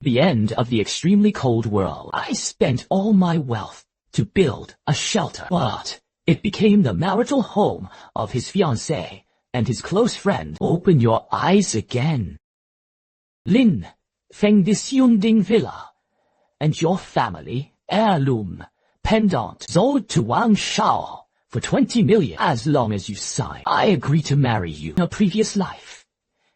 The end of the extremely cold world. I spent all my wealth to build a shelter, but it became the marital home of his fiancée and his close friend. Open your eyes again. Lin Feng Disyunding Villa, and your family heirloom pendant sold to Wang Shao for 20 million. As long as you sign, I agree to marry you. In a previous life,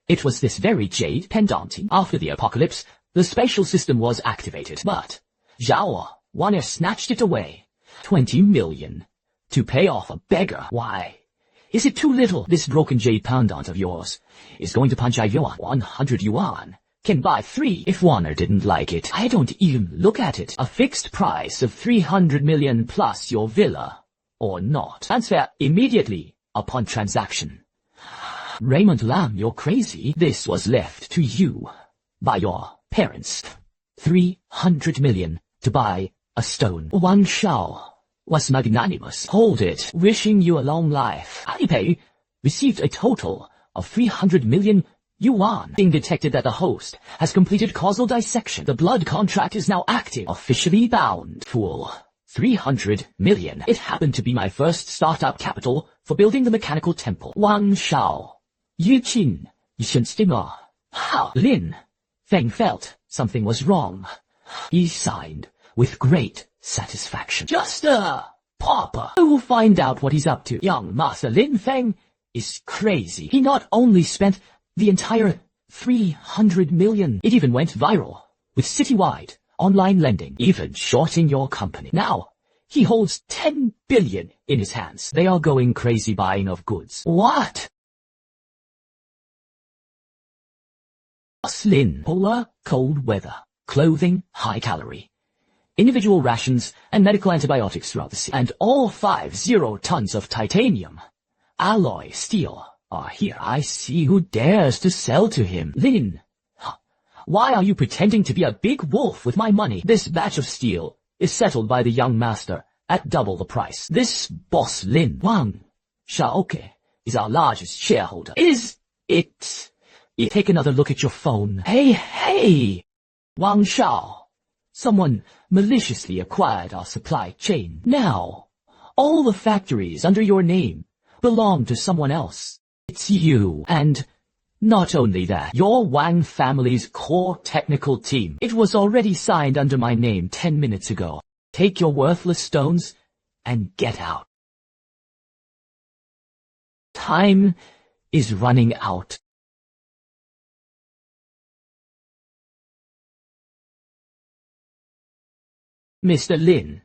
it was this very jade pendant. After the apocalypse, the spatial system was activated, but Zhao Wan snatched it away. 20 million to pay off a beggar. Why? Is it too little? This broken jade pendant of yours is going to punch yuan. 100 yuan can buy 3 if Warner didn't like it. I don't even look at it. A fixed price of 300 million plus your villa, or not. Transfer immediately upon transaction. Raymond Lam, you're crazy. This was left to you by your parents. 300 million to buy a stone. Wang Shao was magnanimous. Hold it. Wishing you a long life. Alipay received a total of 300 million yuan. Being detected that the host has completed causal dissection. The blood contract is now active. Officially bound. Fool. 300 million. It happened to be my first startup capital for building the mechanical temple. Wang Shao. Yu Qin. Yishen Stinger. How? Lin Feng felt something was wrong. He signed with great satisfaction. Just a pauper. I will find out what he's up to. Young Master Lin Feng is crazy. He not only spent the entire 300 million, it even went viral with citywide online lending, even shorting your company. Now, he holds 10 billion in his hands. They are going crazy buying of goods. What? Lin, polar, cold weather, clothing, high calorie, individual rations, and medical antibiotics throughout the sea. And all 50 tons of titanium, alloy steel are here. I see who dares to sell to him. Lin, why are you pretending to be a big wolf with my money? This batch of steel is settled by the young master at double the price. This boss Lin Wang Shaoke is our largest shareholder. Is it? Take another look at your phone. Hey! Wang Shao. Someone maliciously acquired our supply chain. Now, all the factories under your name belong to someone else. It's you. And not only that, your Wang family's core technical team. It was already signed under my name 10 minutes ago. Take your worthless stones and get out. Time is running out. Mr. Lin,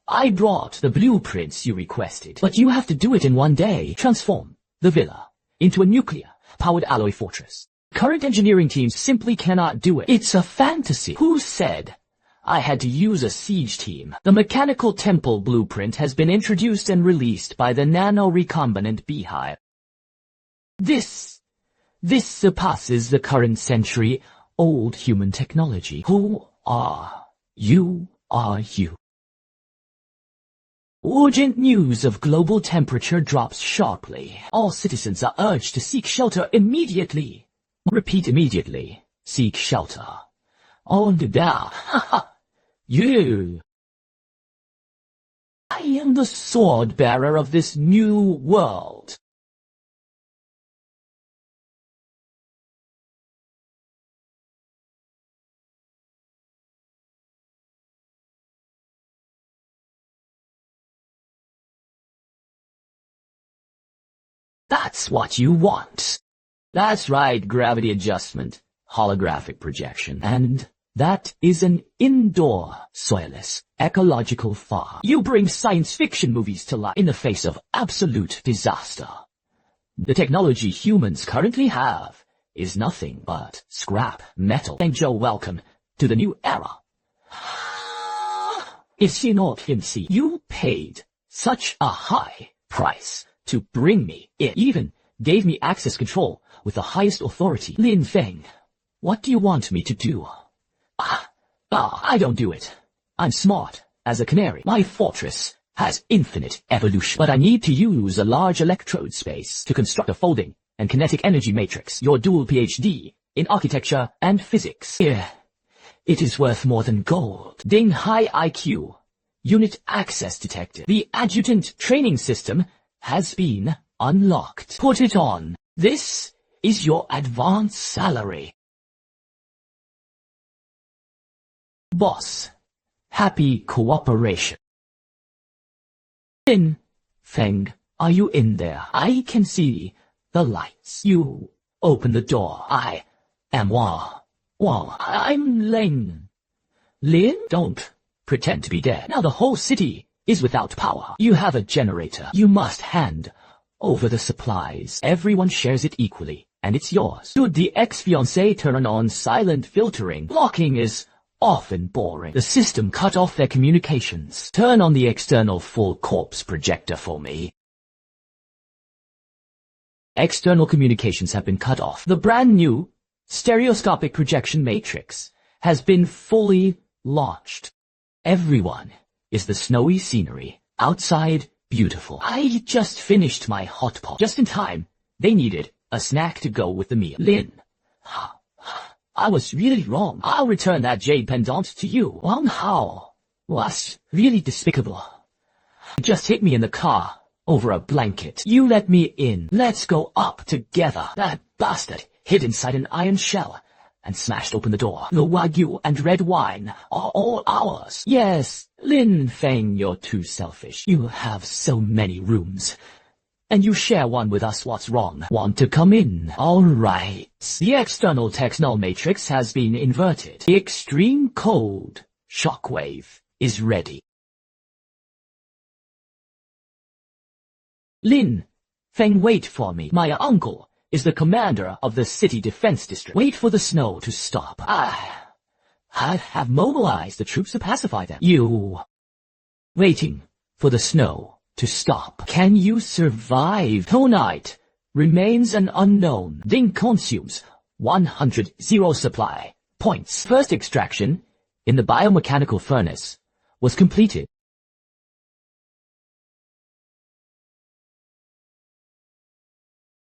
I brought the blueprints you requested, but you have to do it in one day. Transform the villa into a nuclear-powered alloy fortress. Current engineering teams simply cannot do it. It's a fantasy. Who said I had to use a siege team? The mechanical temple blueprint has been introduced and released by the nano-recombinant beehive. This surpasses the current century-old human technology. Who are you? Urgent news of global temperature drops sharply. All citizens are urged to seek shelter immediately. Repeat immediately. Seek shelter. On the down. You. I am the sword bearer of this new world. That's what you want. That's right, gravity adjustment, holographic projection, and that is an indoor, soilless, ecological farm. You bring science fiction movies to life in the face of absolute disaster. The technology humans currently have is nothing but scrap metal. Thank you. Welcome to the new era. Is he not MC? You paid such a high price to bring me in. Even gave me access control with the highest authority. Lin Feng, what do you want me to do? I don't do it. I'm smart as a canary. My fortress has infinite evolution, but I need to use a large electrode space to construct a folding and kinetic energy matrix. Your dual PhD in architecture and physics. It is worth more than gold. Ding high IQ. Unit access detected. The adjutant training system has been unlocked. Put it on. This is your advance salary. Boss. Happy cooperation. Lin Feng, are you in there? I can see the lights. You open the door. I am I'm Lin. Lin, don't pretend to be dead. Now the whole city is without power. You have a generator. You must hand over the supplies. Everyone shares it equally, and it's yours. Should the ex-fiancée turn on silent filtering? Blocking is often boring. The system cut off their communications. Turn on the external full corpse projector for me. External communications have been cut off. The brand new stereoscopic projection matrix has been fully launched. Everyone is the snowy scenery. Outside, beautiful. I just finished my hot pot. Just in time. They needed a snack to go with the meal. Lin. I was really wrong. I'll return that jade pendant to you. Wang Hao was really despicable. Just hit me in the car over a blanket. You let me in. Let's go up together. That bastard hid inside an iron shell and smashed open the door. The Wagyu and red wine are all ours. Yes, Lin Feng, you're too selfish. You have so many rooms, and you share one with us. What's wrong? Want to come in? All right. The external textile matrix has been inverted. The extreme cold shockwave is ready. Lin Feng, wait for me. My uncle is the commander of the city defense district. Wait for the snow to stop. I have mobilized the troops to pacify them. You waiting for the snow to stop. Can you survive? Tonight remains an unknown. Ding consumes 100 supply points. First extraction in the biomechanical furnace was completed.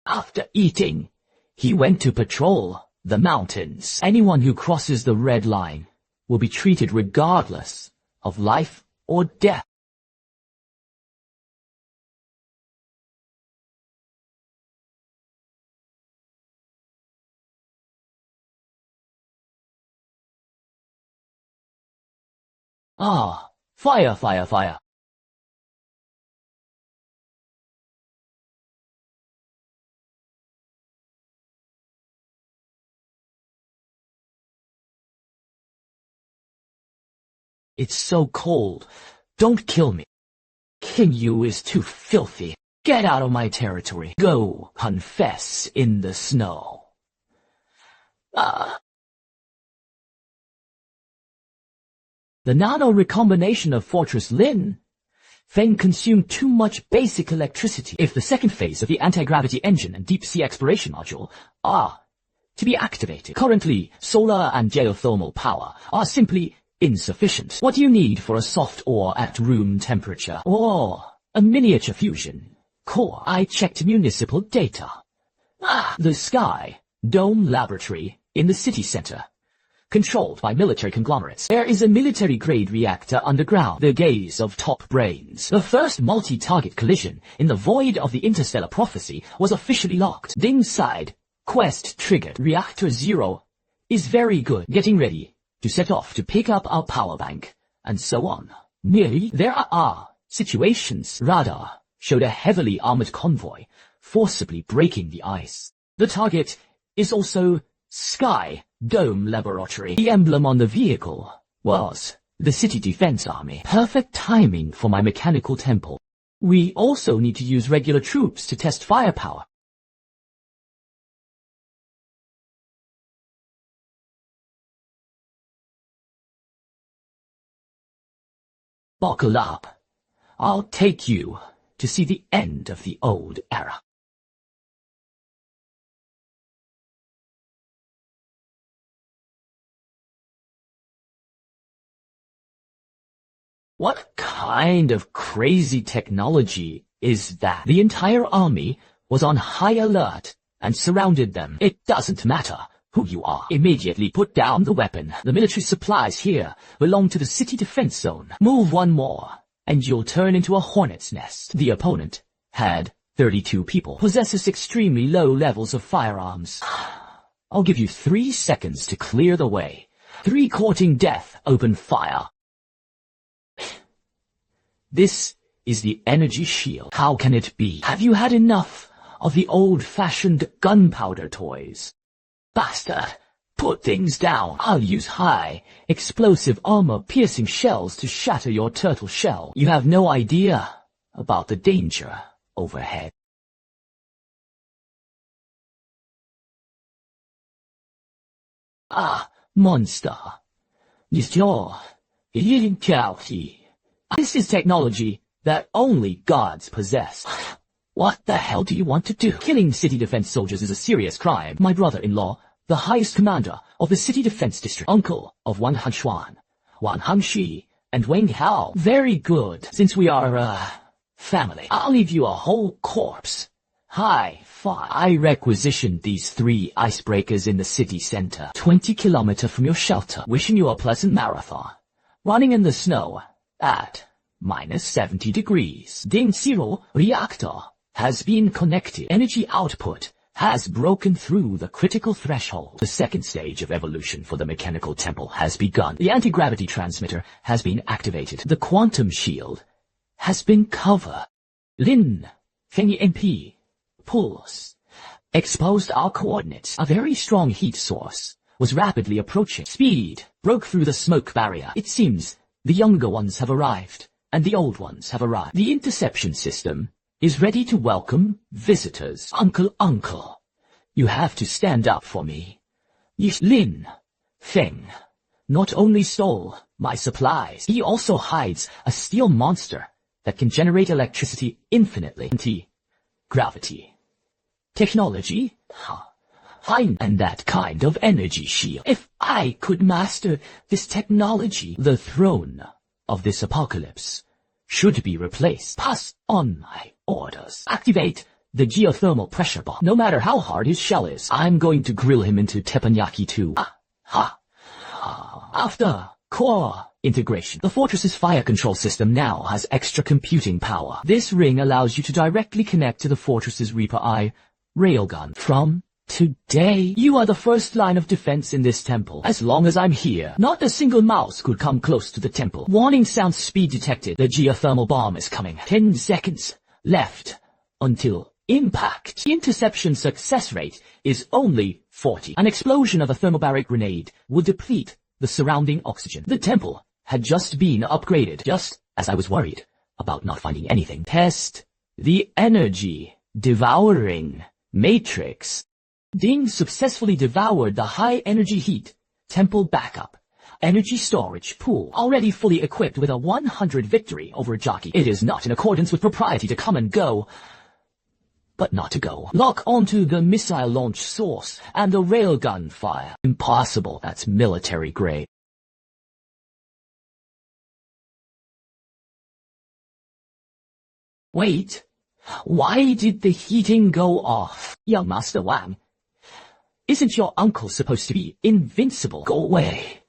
After eating, he went to patrol the mountains. Anyone who crosses the red line will be treated regardless of life or death. Ah, fire, fire, fire. It's so cold. Don't kill me. King Yu is too filthy. Get out of my territory. Go confess in the snow. The nano-recombination of Fortress Lin Feng consumed too much basic electricity. If the second phase of the anti-gravity engine and deep-sea exploration module are to be activated, currently solar and geothermal power are simply insufficient. What do you need for a soft ore at room temperature? Or a miniature fusion core? I checked municipal data. The Sky Dome Laboratory in the city center, controlled by military conglomerates. There is a military-grade reactor underground, the gaze of top brains. The first multi-target collision in the void of the interstellar prophecy was officially locked. Ding side quest triggered. Reactor 0 is very good. Getting ready to set off to pick up our power bank, and so on. Nearly there are situations. Radar showed a heavily armored convoy forcibly breaking the ice. The target is also Sky Dome Laboratory. The emblem on the vehicle was the City Defense Army. Perfect timing for my mechanical temple. We also need to use regular troops to test firepower. Buckle up. I'll take you to see the end of the old era. What kind of crazy technology is that? The entire army was on high alert and surrounded them. It doesn't matter who you are. Immediately put down the weapon. The military supplies here belong to the city defense zone. Move one more, and you'll turn into a hornet's nest. The opponent had 32 people. Possesses extremely low levels of firearms. I'll give you 3 seconds to clear the way. 3 courting death, open fire. This is the energy shield. How can it be? Have you had enough of the old-fashioned gunpowder toys? Bastard, put things down. I'll use high, explosive armor-piercing shells to shatter your turtle shell. You have no idea about the danger overhead. Ah, monster. This is technology that only gods possess. What the hell do you want to do? Killing city defense soldiers is a serious crime. My brother-in-law, the highest commander of the city defense district, uncle of Wang Hanxuan, Wang Hangxi, and Wang Hao. Very good. Since we are, family, I'll leave you a whole corpse. High five. I requisitioned these 3 icebreakers in the city center, 20 kilometers from your shelter. Wishing you a pleasant marathon. Running in the snow at -70 degrees. Ding Zero reactor has been connected. Energy output has broken through the critical threshold. The second stage of evolution for the mechanical temple has begun. The anti-gravity transmitter has been activated. The quantum shield has been covered. Lin Feng MP pulse exposed our coordinates. A very strong heat source was rapidly approaching. Speed broke through the smoke barrier. It seems the younger ones have arrived, and the old ones have arrived. The interception system is ready to welcome visitors. Uncle, you have to stand up for me. Lin Feng not only stole my supplies, he also hides a steel monster that can generate electricity infinitely. Anti-gravity technology? Fine, and that kind of energy shield. If I could master this technology, the throne of this apocalypse should be replaced. Pass on my orders. Activate the geothermal pressure bomb. No matter how hard his shell is, I'm going to grill him into teppanyaki too. After core integration, the fortress's fire control system now has extra computing power. This ring allows you to directly connect to the fortress's Reaper Eye railgun. From today, you are the first line of defense in this temple. As long as I'm here, not a single mouse could come close to the temple. Warning sound speed detected. The geothermal bomb is coming. 10 seconds left until impact. The interception success rate is only 40. An explosion of a thermobaric grenade would deplete the surrounding oxygen. The temple had just been upgraded, just as I was worried about not finding anything. Test the energy devouring matrix. Ding successfully devoured the high energy heat temple backup energy storage pool, already fully equipped with a 100 victory over jockey. It is not in accordance with propriety to come and go, but not to go. Lock onto the missile launch source and the railgun fire. Impossible, that's military grade. Wait, why did the heating go off? Young Master Wang, isn't your uncle supposed to be invincible? Go away.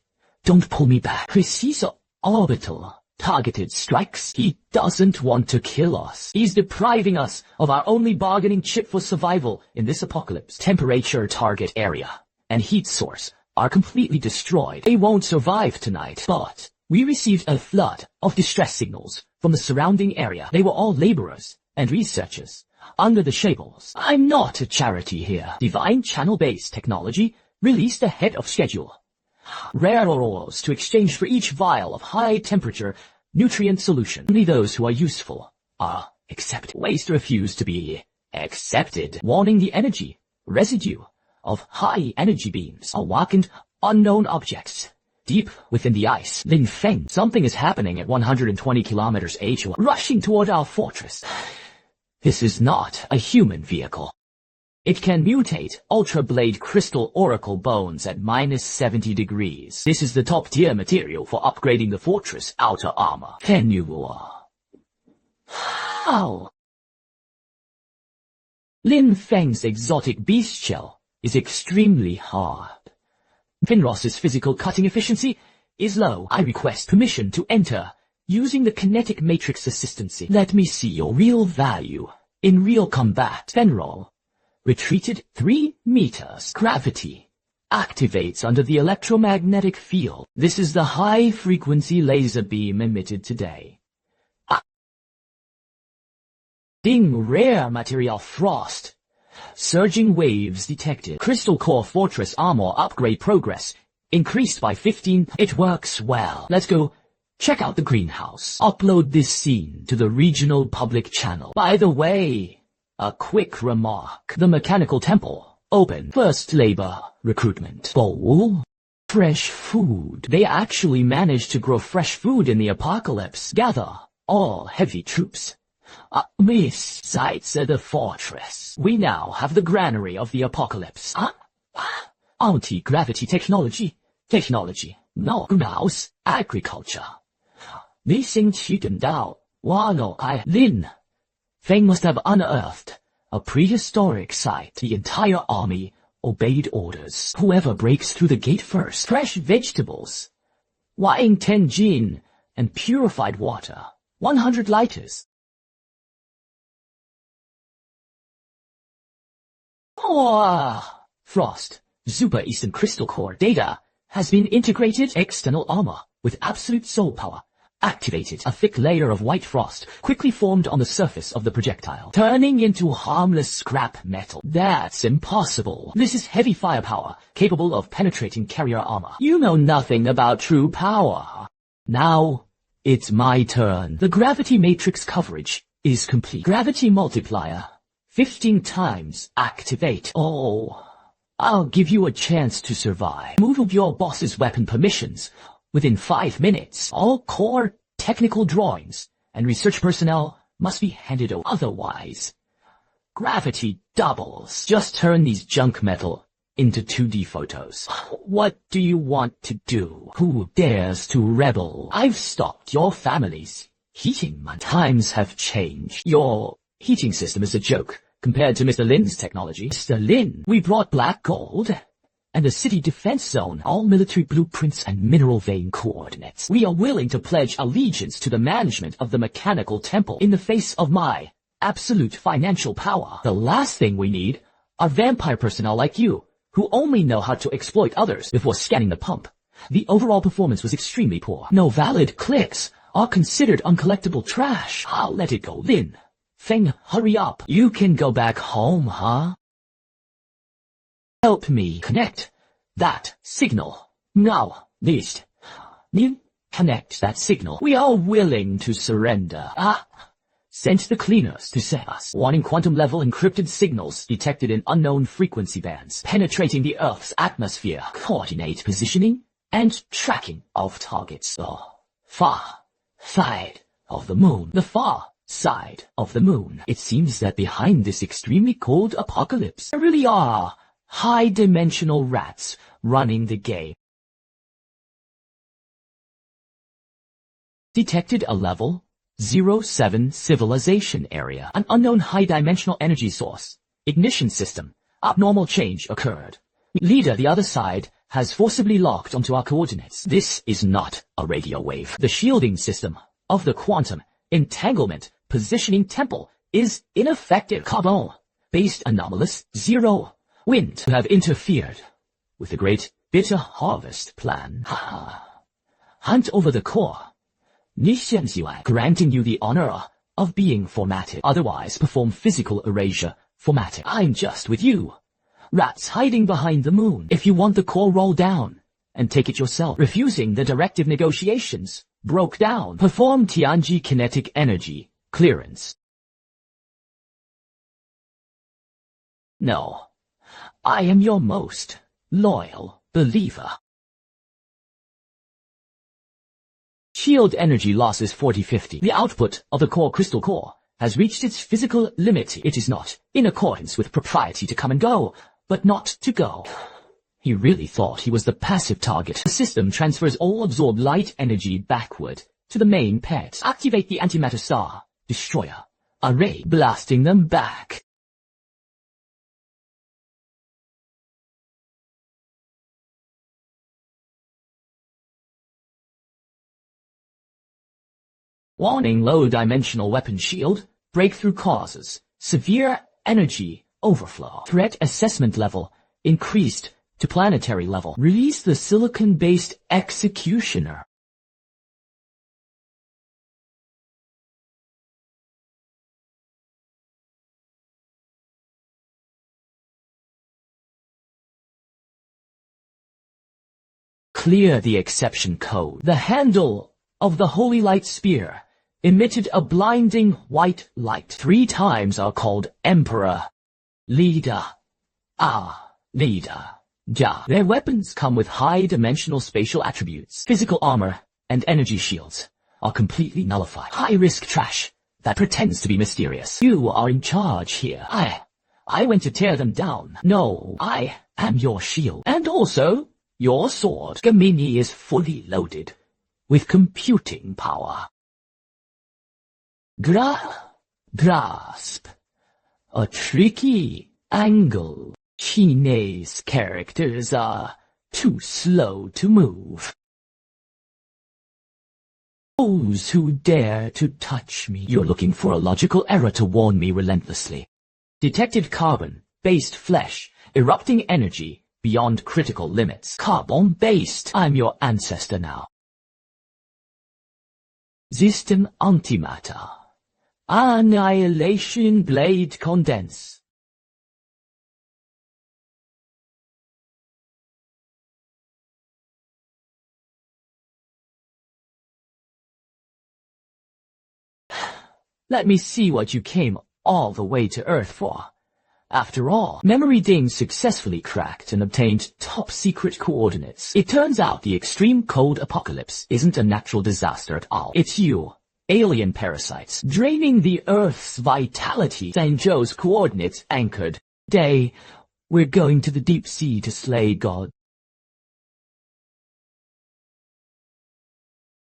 Don't pull me back. Precise orbital targeted strikes. He doesn't want to kill us. He's depriving us of our only bargaining chip for survival in this apocalypse. Temperature target area and heat source are completely destroyed. They won't survive tonight. But we received a flood of distress signals from the surrounding area. They were all laborers and researchers under the shables. I'm not a charity here. Divine channel-based technology released ahead of schedule. Rare ores to exchange for each vial of high-temperature nutrient solution. Only those who are useful are accepted. Waste refuse to be accepted. Warning: the energy residue of high energy beams awakened unknown objects deep within the ice. Lin Feng, something is happening at 120 kilometers HO, rushing toward our fortress. This is not a human vehicle. It can mutate Ultra Blade Crystal Oracle Bones at -70 degrees. This is the top-tier material for upgrading the fortress outer armor. Can you, How? Lin Feng's exotic beast shell is extremely hard. Finros's physical cutting efficiency is low. I request permission to enter using the kinetic matrix assistancy. Let me see your real value in real combat. Fenrol retreated 3 meters. Gravity activates under the electromagnetic field. This is the high-frequency laser beam emitted today. Ding rare material frost. Surging waves detected. Crystal core fortress armor upgrade progress increased by 15. It works well. Let's go check out the greenhouse. Upload this scene to the regional public channel. By the way, a quick remark. The mechanical temple open. First labor recruitment. Bowl. Fresh food. They actually managed to grow fresh food in the apocalypse. Gather all heavy troops. Miss sights at the fortress. We now have the granary of the apocalypse. Anti-gravity technology. No greenhouse. Agriculture. Lin Feng must have unearthed a prehistoric site. The entire army obeyed orders. Whoever breaks through the gate first. Fresh vegetables. Wang Tenjin and purified water. 100 liters. Frost. Super Eastern Crystal Core data has been integrated. External armor with absolute soul power. Activated. A thick layer of white frost quickly formed on the surface of the projectile, turning into harmless scrap metal. That's impossible. This is heavy firepower, capable of penetrating carrier armor. You know nothing about true power. Now, it's my turn. The gravity matrix coverage is complete. Gravity multiplier. 15 times. Activate. I'll give you a chance to survive. Move your boss's weapon permissions. Within 5 minutes, all core technical drawings and research personnel must be handed over. Otherwise, gravity doubles. Just turn these junk metal into 2D photos. What do you want to do? Who dares to rebel? I've stopped your family's heating. Times have changed. Your heating system is a joke compared to Mr. Lin's technology. Mr. Lin, we brought black gold and a city defense zone, all military blueprints and mineral vein coordinates. We are willing to pledge allegiance to the management of the mechanical temple in the face of my absolute financial power. The last thing we need are vampire personnel like you, who only know how to exploit others before scanning the pump. The overall performance was extremely poor. No valid clicks are considered uncollectible trash. I'll let it go. Lin Feng, hurry up. You can go back home, huh? Help me connect that signal. Now, list. You connect that signal. We are willing to surrender. Sent the cleaners to set us. Warning: quantum level encrypted signals detected in unknown frequency bands, penetrating the Earth's atmosphere. Coordinate positioning and tracking of targets. The far side of the moon. The far side of the moon. It seems that behind this extremely cold apocalypse, there really are high-dimensional rats running the game. Detected a level 07 civilization area. An unknown high-dimensional energy source. Ignition system. Abnormal change occurred. Leader, the other side has forcibly locked onto our coordinates. This is not a radio wave. The shielding system of the quantum entanglement positioning temple is ineffective. Carbon-based anomalous zero wind to have interfered with the great bitter harvest plan. Hunt over the core. Granting you the honor of being formatted. Otherwise perform physical erasure formatting. I'm just with you. Rats hiding behind the moon. If you want the core, roll down and take it yourself. Refusing the directive negotiations. Broke down. Perform Tianji kinetic energy clearance. No. I am your most loyal believer. Shield energy losses 40-50. The output of the core crystal core has reached its physical limit. It is not in accordance with propriety to come and go, but not to go. He really thought he was the passive target. The system transfers all absorbed light energy backward to the main pet. Activate the antimatter star destroyer array, blasting them back. Warning: low-dimensional weapon shield. Breakthrough causes severe energy overflow. Threat assessment level increased to planetary level. Release the silicon-based executioner. Clear the exception code. The handle of the holy light spear emitted a blinding white light. 3 times are called Emperor, Leader, Leader, Ja. Their weapons come with high-dimensional spatial attributes. Physical armor and energy shields are completely nullified. High-risk trash that pretends to be mysterious. You are in charge here. I went to tear them down. No, I am your shield. And also your sword. Gamini is fully loaded with computing power. Grasp. A tricky angle. Chinese characters are too slow to move. Those who dare to touch me. You're looking for a logical error to warn me relentlessly. Detected carbon-based flesh, erupting energy beyond critical limits. Carbon-based. I'm your ancestor now. System antimatter. Annihilation blade condense. Let me see what you came all the way to Earth for. After all, memory ding successfully cracked and obtained top-secret coordinates. It turns out the extreme cold apocalypse isn't a natural disaster at all. It's you, alien parasites, draining the Earth's vitality. Zhangzhou's coordinates anchored. Day, we're going to the deep sea to slay God.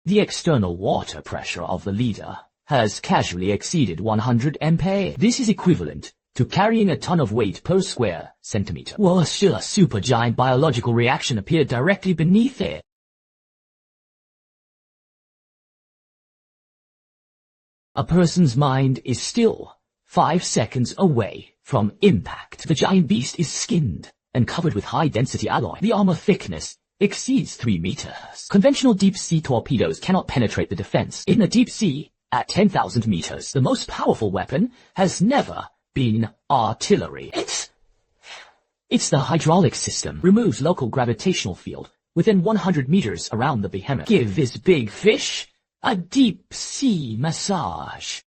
The external water pressure of the leader has casually exceeded 100 MPa. This is equivalent to carrying a ton of weight per square centimeter. Was a supergiant biological reaction appeared directly beneath it. A person's mind is still 5 seconds away from impact. The giant beast is skinned and covered with high-density alloy. The armor thickness exceeds 3 meters. Conventional deep-sea torpedoes cannot penetrate the defense. In the deep sea, at 10,000 meters, the most powerful weapon has never been artillery. It's the hydraulic system. Removes local gravitational field within 100 meters around the behemoth. Give this big fish a deep-sea massage.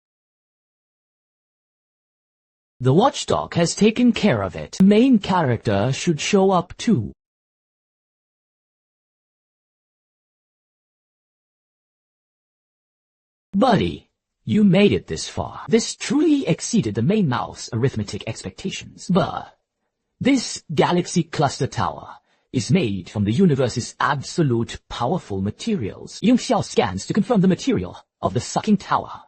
The watchdog has taken care of it. The main character should show up too. Buddy, you made it this far. This truly exceeded the main mouth's arithmetic expectations. But this galaxy cluster tower is made from the universe's absolute powerful materials. Yung Xiao scans to confirm the material of the sucking tower.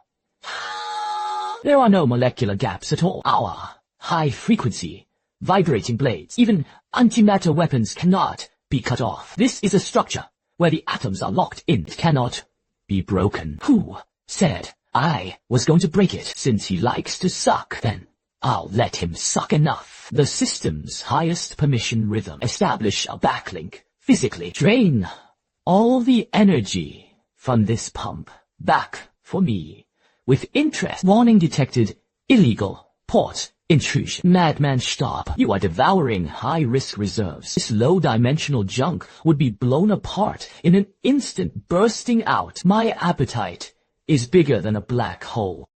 There are no molecular gaps at all. Our high-frequency, vibrating blades, even antimatter weapons cannot be cut off. This is a structure where the atoms are locked in. It cannot be broken. Who said I was going to break it? Since he likes to suck, then I'll let him suck enough. The system's highest permission rhythm. Establish a backlink. Physically drain all the energy from this pump back for me. With interest. Warning detected. Illegal port intrusion. Madman, stop. You are devouring high-risk reserves. This low-dimensional junk would be blown apart in an instant, bursting out. My appetite is bigger than a black hole.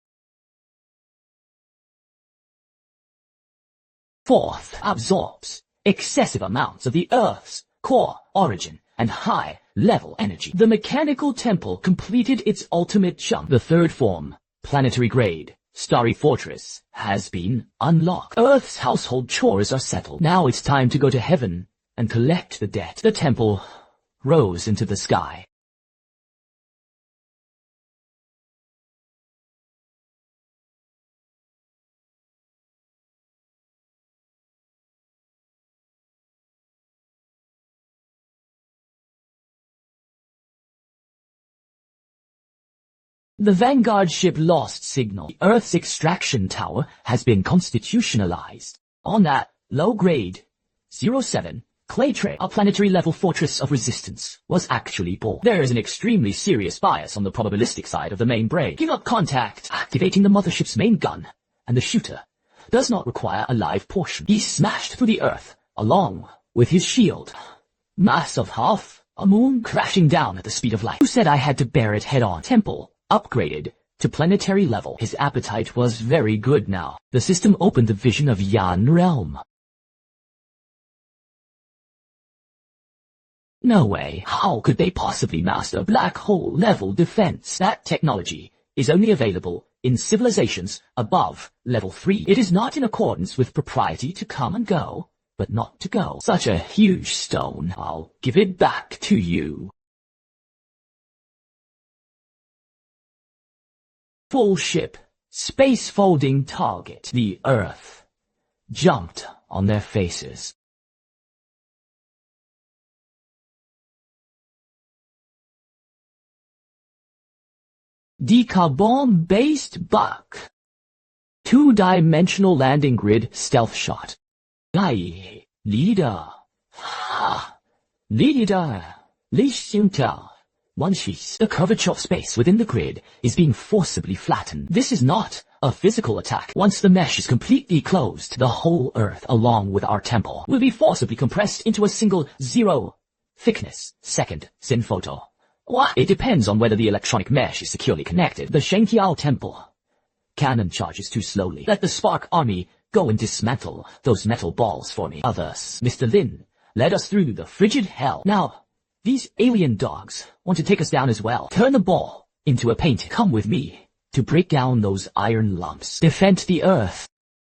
Fourth, absorbs excessive amounts of the Earth's core origin and high-level energy. The mechanical temple completed its ultimate jump. The third form, planetary grade, Starry Fortress, has been unlocked. Earth's household chores are settled. Now it's time to go to heaven and collect the debt. The temple rose into the sky. The Vanguard ship lost signal. The Earth's extraction tower has been constitutionalized. On that low-grade 07 clay tray, a planetary level fortress of resistance was actually born. There is an extremely serious bias on the probabilistic side of the main brain. Give up contact. Activating the mothership's main gun, and the shooter does not require a live portion. He smashed through the Earth along with his shield. Mass of half a moon crashing down at the speed of light. Who said I had to bear it head on? Temple upgraded to planetary level. His appetite was very good now. The system opened the vision of Yan realm. No way. How could they possibly master black hole level defense? That technology is only available in civilizations above level 3. It is not in accordance with propriety to come and go, but not to go. Such a huge stone. I'll give it back to you. Full ship, space folding target. The Earth jumped on their faces. Decarbon-based buck. Two-dimensional landing grid stealth shot. Leader. Leader. The curvature of space within the grid is being forcibly flattened. This is not a physical attack. Once the mesh is completely closed, the whole Earth, along with our temple, will be forcibly compressed into a single 0 thickness second sin photo. What? It depends on whether the electronic mesh is securely connected. The Shenqiao temple cannon charges too slowly. Let the Spark army go and dismantle those metal balls for me. Others, Mr. Lin, led us through the frigid hell. Now, these alien dogs want to take us down as well. Turn the ball into a painting. Come with me to break down those iron lumps. Defend the Earth.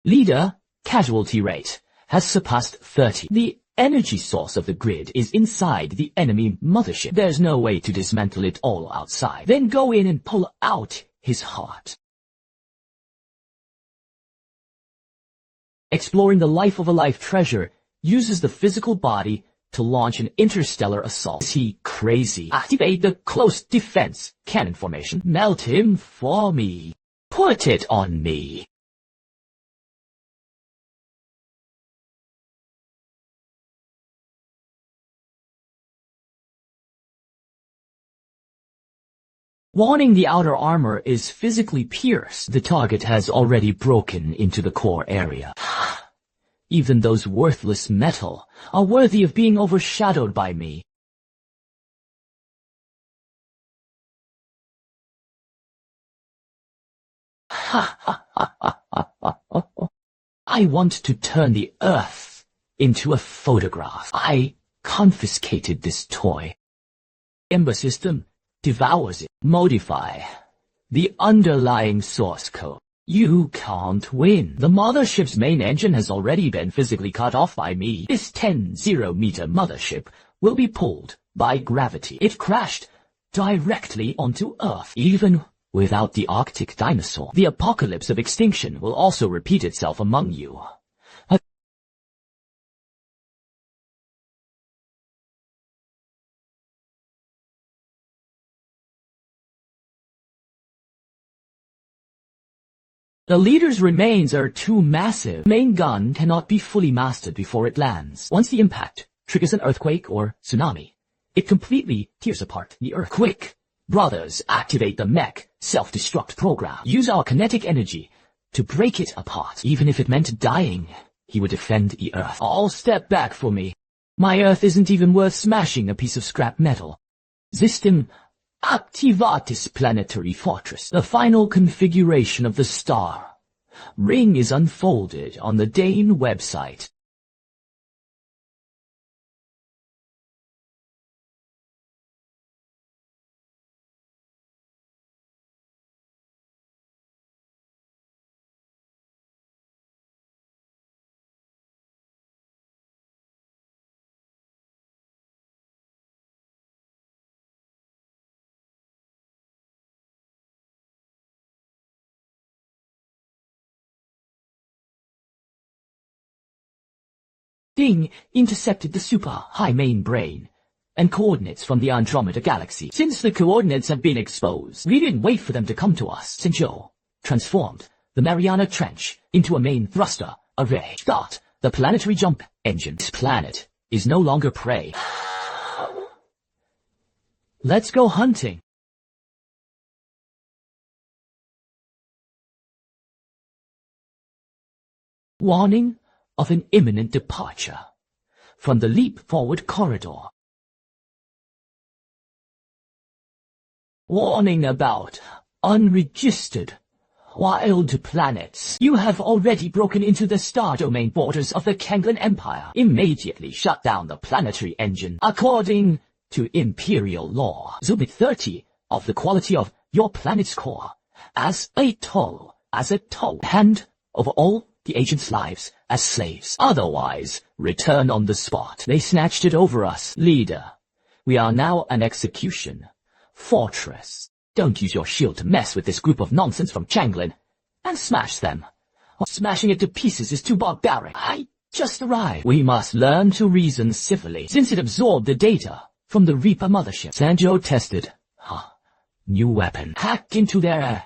Leader, casualty rate has surpassed 30. The energy source of the grid is inside the enemy mothership. There's no way to dismantle it all outside. Then go in and pull out his heart. Exploring the life of a life treasure uses the physical body to launch an interstellar assault. Is he crazy? Activate the close defense cannon formation. Melt him for me. Put it on me. Warning, the outer armor is physically pierced. The target has already broken into the core area. Even those worthless metal are worthy of being overshadowed by me. I want to turn the Earth into a photograph. I confiscated this toy. Ember system devours it. Modify the underlying source code. You can't win. The mothership's main engine has already been physically cut off by me. This 10-0-meter mothership will be pulled by gravity. It crashed directly onto Earth. Even without the Arctic dinosaur, the apocalypse of extinction will also repeat itself among you. The leader's remains are too massive. Main gun cannot be fully mastered before it lands. Once the impact triggers an earthquake or tsunami, it completely tears apart the Earth. Quick, brothers, activate the mech self-destruct program. Use our kinetic energy to break it apart. Even if it meant dying, he would defend the Earth. All step back for me. My Earth isn't even worth smashing a piece of scrap metal. System Activatis planetary fortress. The final configuration of the star ring is unfolded on the Dane website. Ding intercepted the super high main brain and coordinates from the Andromeda Galaxy. Since the coordinates have been exposed, we didn't wait for them to come to us. Zhou transformed the Mariana Trench into a main thruster array. Start the planetary jump engine. This planet is no longer prey. Let's go hunting. Warning of an imminent departure from the leap-forward corridor. Warning about unregistered wild planets. You have already broken into the star domain borders of the Kanglan Empire. Immediately shut down the planetary engine. According to Imperial law, Zubit 30 of the quality of your planet's core as a toll, hand over all the agents' lives as slaves. Otherwise, return on the spot. They snatched it over us. Leader, we are now an execution fortress. Don't use your shield to mess with this group of nonsense from Changlin and smash them. Smashing it to pieces is too barbaric. I just arrived. We must learn to reason civilly, since it absorbed the data from the Reaper mothership. Sanjo tested. New weapon. Hacked into their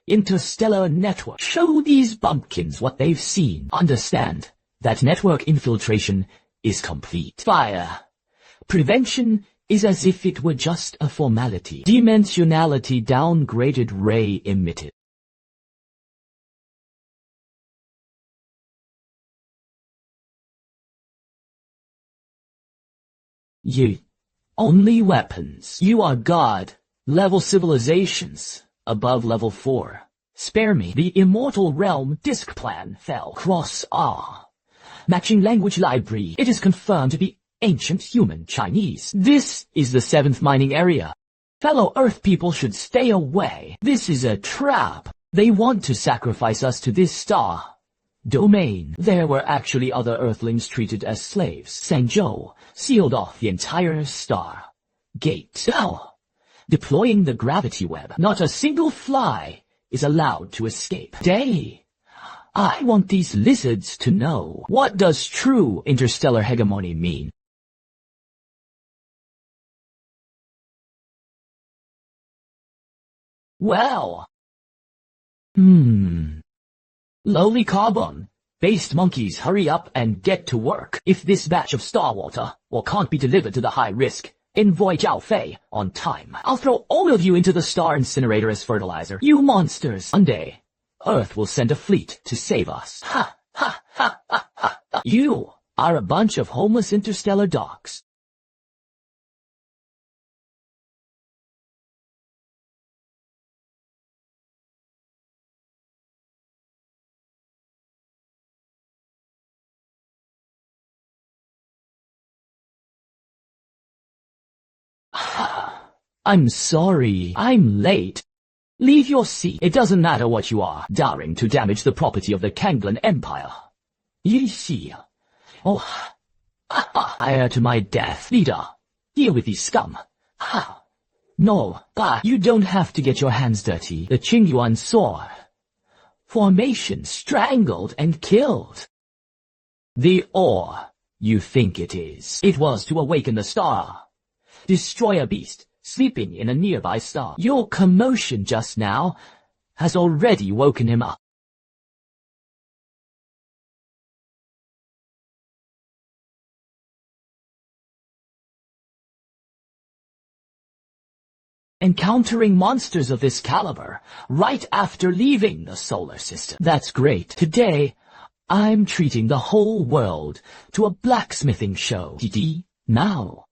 interstellar network. Show these bumpkins what they've seen. Understand that network infiltration is complete. Fire prevention is as if it were just a formality. Dimensionality downgraded ray emitted. You only weapons. You are God level civilizations above level 4. Spare me. The immortal realm disk plan fell. Cross R. Matching language library. It is confirmed to be ancient human Chinese. This is the 7th mining area. Fellow Earth people should stay away. This is a trap. They want to sacrifice us to this star domain. There were actually other Earthlings treated as slaves. Sanjo sealed off the entire star gate. Now, deploying the gravity web. Not a single fly is allowed to escape. I want these lizards to know. What does true interstellar hegemony mean? Well. Lowly carbon-based monkeys, hurry up and get to work. If this batch of star water can't be delivered to the high-risk envoy Zhao Fei on time, I'll throw all of you into the star incinerator as fertilizer. You monsters. One day, Earth will send a fleet to save us. Ha, ha, ha, ha, ha. You are a bunch of homeless interstellar dogs. I'm sorry, I'm late. Leave your seat. It doesn't matter what you are, daring to damage the property of the Kanglan Empire. You see. Heir to my death. Leader, deal with these scum. No, but you don't have to get your hands dirty. The Qingyuan sword. Formation strangled and killed. The ore you think it is. It was to awaken the star. Destroy a beast sleeping in a nearby star. Your commotion just now has already woken him up. Encountering monsters of this caliber right after leaving the solar system. That's great. Today, I'm treating the whole world to a blacksmithing show. Now.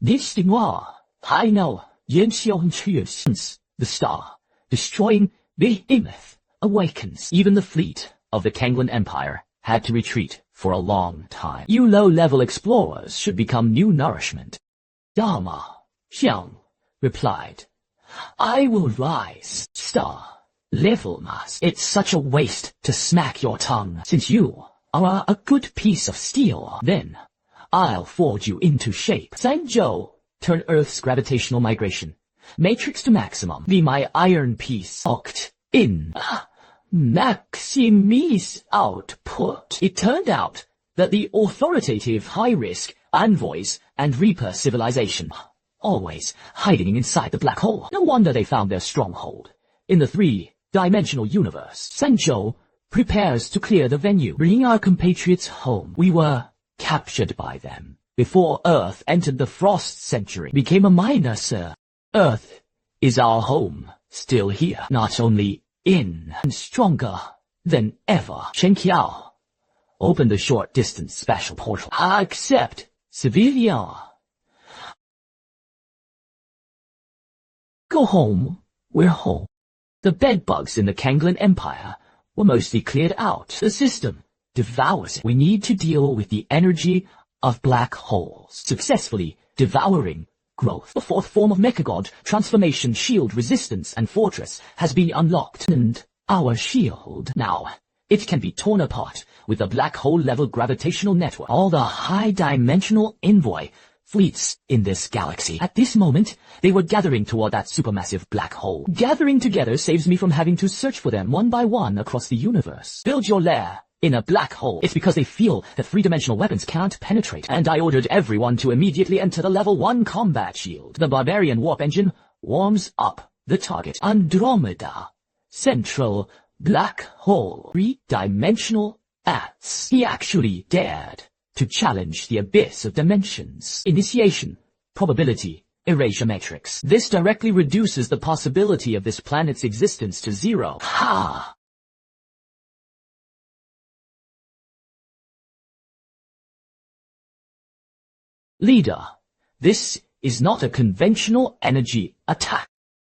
This I know, since the star, destroying Behemoth, awakens. Even the fleet of the Kanglan Empire had to retreat for a long time. You low-level explorers should become new nourishment. Dama Xiang replied, I will rise, star. Level mass. It's such a waste to smack your tongue. Since you are a good piece of steel, then I'll forge you into shape. Sanjo, turn Earth's gravitational migration matrix to maximum. Be my iron piece. Locked in. Maximise output. It turned out that the authoritative high-risk envoys, and Reaper civilization, always hiding inside the black hole. No wonder they found their stronghold. In the three-dimensional universe, Sancho prepares to clear the venue, bringing our compatriots home. We were captured by them before Earth entered the Frost Century, became a minor, sir. Earth is our home, still here, not only in and stronger than ever. Shen Qiao, open the short-distance special portal. Accept, civilian. Go home. We're home. The bedbugs in the Kanglan Empire were mostly cleared out. The system devours it. We need to deal with the energy of black holes, successfully devouring growth. The fourth form of Mechagod, transformation, shield, resistance, and fortress has been unlocked. And our shield, now, it can be torn apart with a black hole level gravitational network. All the high-dimensional envoy fleets in this galaxy. At this moment, they were gathering toward that supermassive black hole. Gathering together saves me from having to search for them one by one across the universe. Build your lair in a black hole. It's because they feel that three-dimensional weapons can't penetrate. And I ordered everyone to immediately enter the level 1 combat shield. The barbarian warp engine warms up the target. Andromeda. Central black hole. Three-dimensional ants. He actually dared to challenge the abyss of dimensions. Initiation. Probability. Erasure matrix. This directly reduces the possibility of this planet's existence to 0. Ha! Leader, this is not a conventional energy attack.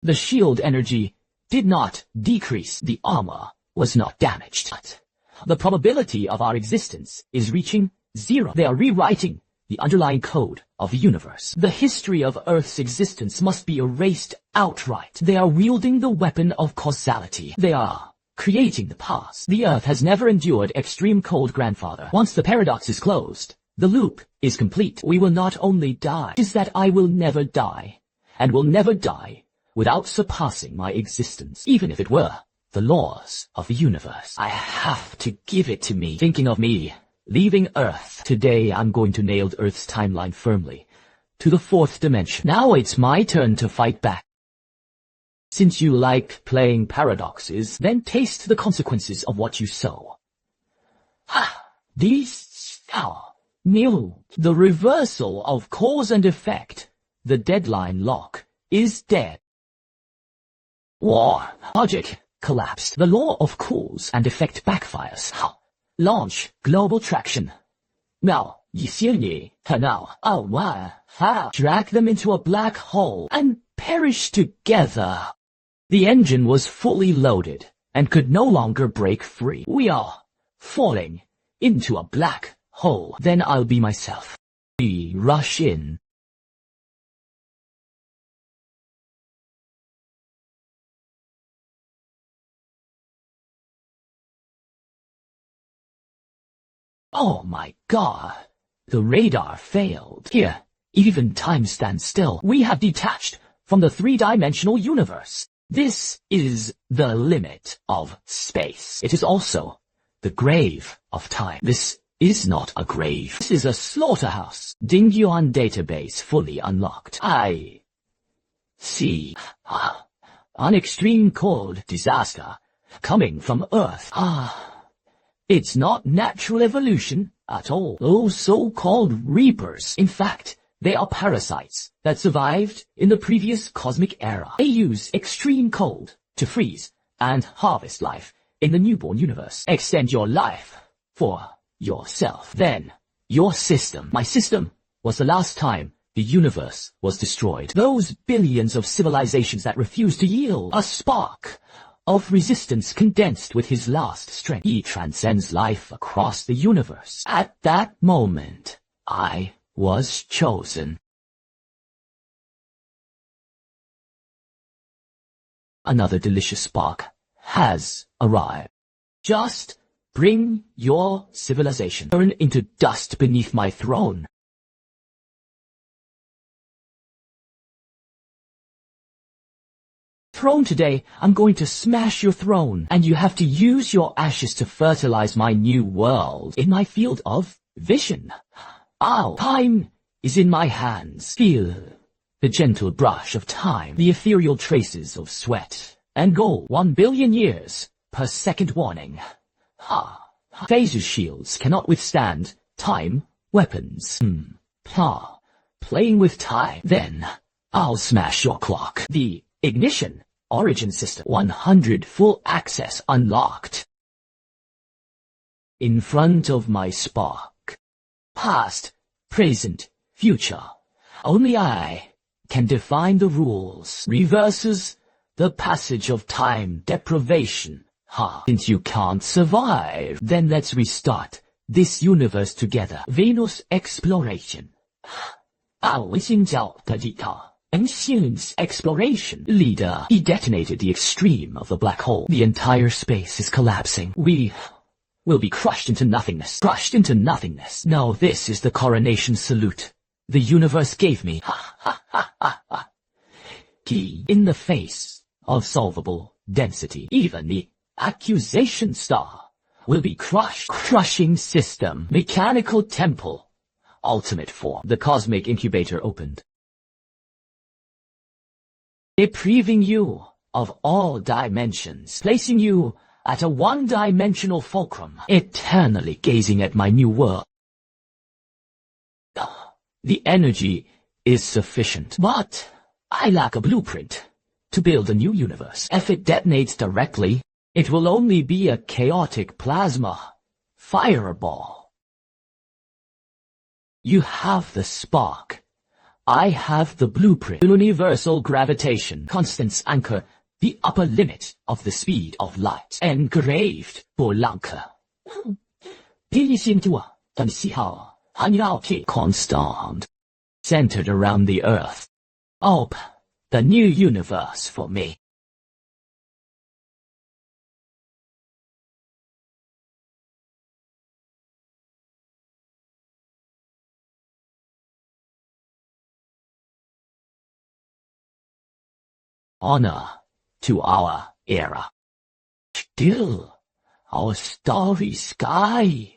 The shield energy did not decrease. The armor was not damaged. But the probability of our existence is reaching 0. They are rewriting the underlying code of the universe. The history of Earth's existence must be erased outright. They are wielding the weapon of causality. They are creating the past. The Earth has never endured extreme cold, grandfather. Once the paradox is closed, the loop is complete. We will not only die, it is that I will never die, and will never die without surpassing my existence, even if it were the laws of the universe. I have to give it to me. Thinking of me leaving Earth. Today I'm going to nail Earth's timeline firmly to the 4th dimension. Now it's my turn to fight back. Since you like playing paradoxes, then taste the consequences of what you sow. These new. The reversal of cause and effect. The deadline lock is dead. War. Logic collapsed. The law of cause and effect backfires. Launch global traction. Now, drag them into a black hole and perish together. The engine was fully loaded and could no longer break free. We are falling into a black hole. Then I'll be myself. We rush in. Oh my god. The radar failed. Here, even time stands still. We have detached from the three-dimensional universe. This is the limit of space. It is also the grave of time. This is not a grave. This is a slaughterhouse. Dingyuan database fully unlocked. I see. An extreme cold disaster coming from Earth. It's not natural evolution at all. Those so-called reapers, in fact, they are parasites that survived in the previous cosmic era. They use extreme cold to freeze and harvest life in the newborn universe. Extend your life for yourself. Then, your system. My system was the last time the universe was destroyed. Those billions of civilizations that refused to yield. A spark of resistance condensed with his last strength. He transcends life across the universe. At that moment, I was chosen. Another delicious spark has arrived. Just bring your civilization. Turn into dust beneath my throne. Throne today, I'm going to smash your throne, and you have to use your ashes to fertilize my new world in my field of vision. Ow! Time is in my hands. Feel the gentle brush of time, the ethereal traces of sweat and gold. 1 billion years per second warning. Ha! Phaser shields cannot withstand time weapons. Ha! Playing with time. Then I'll smash your clock. The ignition origin system. 100 full access unlocked. In front of my spark. Past, present, future. Only I can define the rules. Reverses the passage of time deprivation. Since you can't survive, then let's restart this universe together. Venus exploration. Ancients exploration. Leader, he detonated the extreme of the black hole. The entire space is collapsing. We will be crushed into nothingness. Crushed into nothingness. Now this is the coronation salute the universe gave me. Key. In the face of solvable density, even the accusation star will be crushed. Crushing system. Mechanical temple. Ultimate form. The cosmic incubator opened. Depriving you of all dimensions, placing you at a one-dimensional fulcrum, eternally gazing at my new world. The energy is sufficient, but I lack a blueprint to build a new universe. If it detonates directly, it will only be a chaotic plasma fireball. You have the spark. I have the blueprint. Universal gravitation constants anchor the upper limit of the speed of light. Engraved for Lanka. Constant. Centered around the earth. Oh, the new universe for me. Honor to our era. Still, our starry sky.